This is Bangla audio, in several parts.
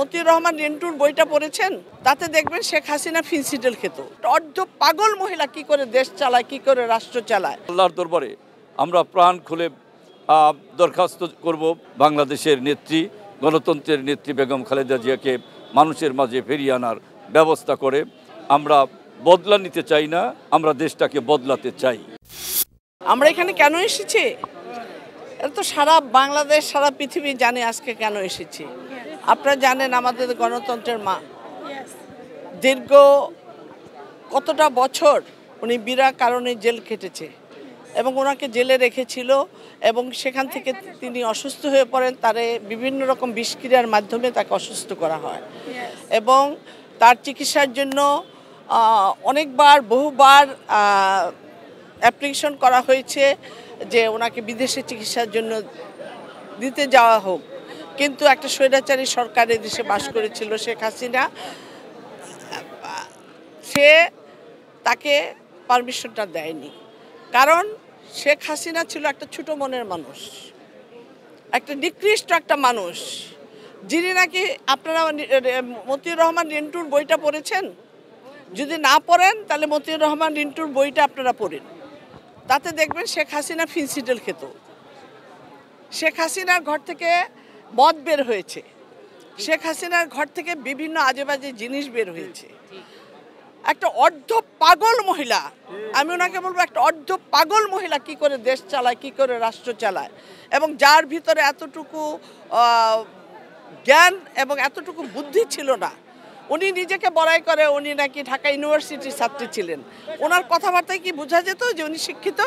মতিউর রহমান রিন্টুর বইটা পড়েছেন? তাতে দেখবেন শেখ হাসিনা ফিনসিডেল খেত। অর্ধ পাগল মহিলা কি করে দেশ চালায়, কি করে রাষ্ট্র চালায়। আল্লাহর দরবারে আমরা প্রাণ খুলে দরখাস্ত করব, বাংলাদেশের নেত্রী, গণতন্ত্রের নেত্রী বেগম খালেদা জিয়াকে মানুষের মাঝে ফিরিয়ে আনার ব্যবস্থা করে। আমরা বদলা নিতে চাই না, আমরা দেশটাকে বদলাতে চাই। আমরা এখানে কেন এসেছি এটা তো সারা বাংলাদেশ, সারা পৃথিবী জানে আজকে কেন এসেছি। আপনারা জানেন আমাদের গণতন্ত্রের মা দীর্ঘ কতটা বছর উনি বিনা কারণে জেল খেটেছে এবং ওনাকে জেলে রেখেছিল এবং সেখান থেকে তিনি অসুস্থ হয়ে পড়েন। তারে বিভিন্ন রকম বিষক্রিয়ার মাধ্যমে তাকে অসুস্থ করা হয় এবং তার চিকিৎসার জন্য অনেকবার বহুবার অ্যাপ্লিকেশন করা হয়েছে যে ওনাকে বিদেশে চিকিৎসার জন্য দিতে যাওয়া হোক, কিন্তু একটা স্বৈরাচারী সরকার দেশে বাস করেছিল শেখ হাসিনা, সে তাকে পারমিশনটা দেয়নি। কারণ শেখ হাসিনা ছিল একটা ছোট মনের মানুষ, একটা নিকৃষ্ট একটা মানুষ, যিনি নাকি, আপনারা মতিউর রহমান রিন্টুর বইটা পড়েছেন? যদি না পড়েন তাহলে মতিউর রহমান রিন্টুর বইটা আপনারা পড়েন। তাতে দেখবেন শেখ হাসিনা ফিনসিডেল খেত। শেখ হাসিনার ঘর থেকে মদ বের হয়েছে, শেখ হাসিনার ঘর থেকে বিভিন্ন আজে বাজে জিনিস বের হয়েছে। একটা অর্ধ পাগল মহিলা, আমি ওনাকে বলবো একটা অর্ধ পাগল মহিলা কি করে দেশ চালায়, কি করে রাষ্ট্র চালায়, এবং যার ভিতরে এতটুকু জ্ঞান এবং এতটুকু বুদ্ধি ছিল না। উনি নিজেকে বড়াই করে উনি নাকি ঢাকা ইউনিভার্সিটির ছাত্রী ছিলেন। ওনার কথাবার্তায় কি বোঝা যেত যে উনি শিক্ষিত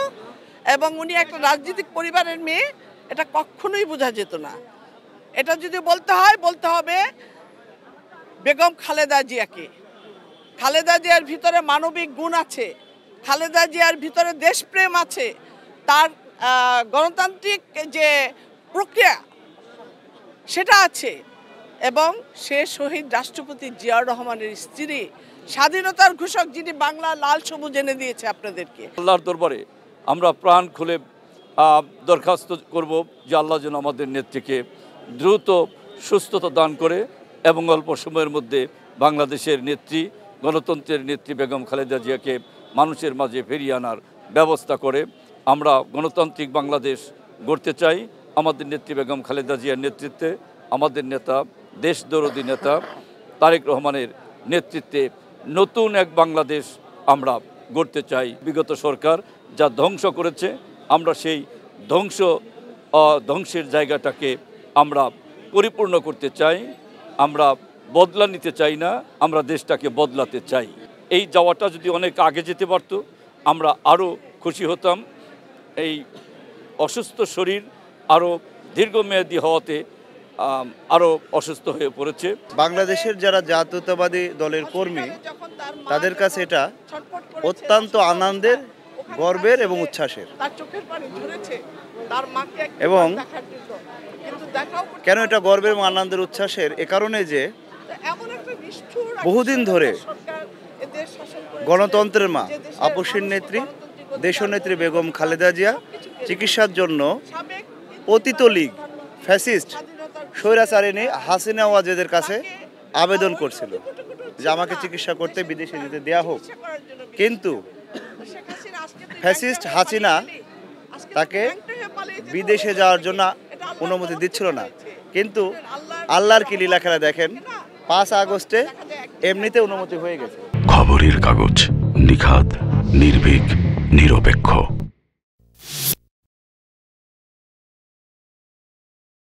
এবং উনি একটা রাজনৈতিক পরিবারের মেয়ে? এটা কখনোই বোঝা যেত না। এটা যদি বলতে হয়, বলতে হবে বেগম খালেদা জিয়াকে। খালেদা জিয়ার ভিতরে মানবিক গুণ আছে, খালেদা জিয়ার ভিতরে দেশপ্রেম আছে, তার গণতান্ত্রিক যে প্রক্রিয়া সেটা আছে, এবং সে শহীদ রাষ্ট্রপতি জিয়াউর রহমানের স্ত্রী, স্বাধীনতার ঘোষক, যিনি বাংলা লাল সবুজ এনে দিয়েছে আপনাদেরকে। আল্লাহর দরবারে আমরা প্রাণ খুলে দরখাস্ত করব যে আল্লাহ যেন আমাদের নেত্রীকে দ্রুত সুস্থতা দান করে এবং অল্প সময়ের মধ্যে বাংলাদেশের নেত্রী, গণতন্ত্রের নেত্রী বেগম খালেদা জিয়াকে মানুষের মাঝে ফিরিয়ে আনার ব্যবস্থা করে। আমরা গণতান্ত্রিক বাংলাদেশ গড়তে চাই। আমাদের নেত্রী বেগম খালেদা জিয়ার নেতৃত্বে আমাদের নেতা, দেশদরদী নেতা তারেক রহমানের নেতৃত্বে নতুন এক বাংলাদেশ আমরা গড়তে চাই। বিগত সরকার যা ধ্বংস করেছে, আমরা সেই ধ্বংসের জায়গাটাকে আমরা পরিপূর্ণ করতে চাই। আমরা বদলা নিতে চাই না, আমরা দেশটাকে বদলাতে চাই। এই যাওয়াটা যদি অনেক আগে যেতে পারত আমরা আরও খুশি হতাম। এই অসুস্থ শরীর আরও দীর্ঘমেয়াদী হওয়াতে আরও অসুস্থ হয়ে পড়েছে। বাংলাদেশের যারা জাতীয়তাবাদী দলের কর্মী, তাদের কাছে এটা অত্যন্ত আনন্দের, গর্বের এবং উচ্ছ্বাসের। এবং কেন এটা গর্বের এবং আনন্দের উচ্ছ্বাসের? এ কারণে যে বহুদিন ধরে গণতন্ত্রের মা, আপসীর নেত্রী, দেশনেত্রী বেগম খালেদা জিয়া চিকিৎসার জন্য পতিত লীগ, ফ্যাসিস্ট, স্বৈরাচারিণী হাসিনা ওয়াজেদের কাছে আবেদন করছিল যে আমাকে চিকিৎসা করতে বিদেশে যেতে দেয়া হোক, কিন্তু ফ্যাসিস্ট হাসিনা তাকে বিদেশে যাওয়ার জন্য অনুমতি দিচ্ছিল না। কিন্তু আল্লাহর কি লীলা খেলা দেখেন, 5 আগস্টে এমনিতে অনুমতি হয়ে গেছে। খবরের কাগজ, নিখাত, নির্ভীক, নিরপেক্ষ।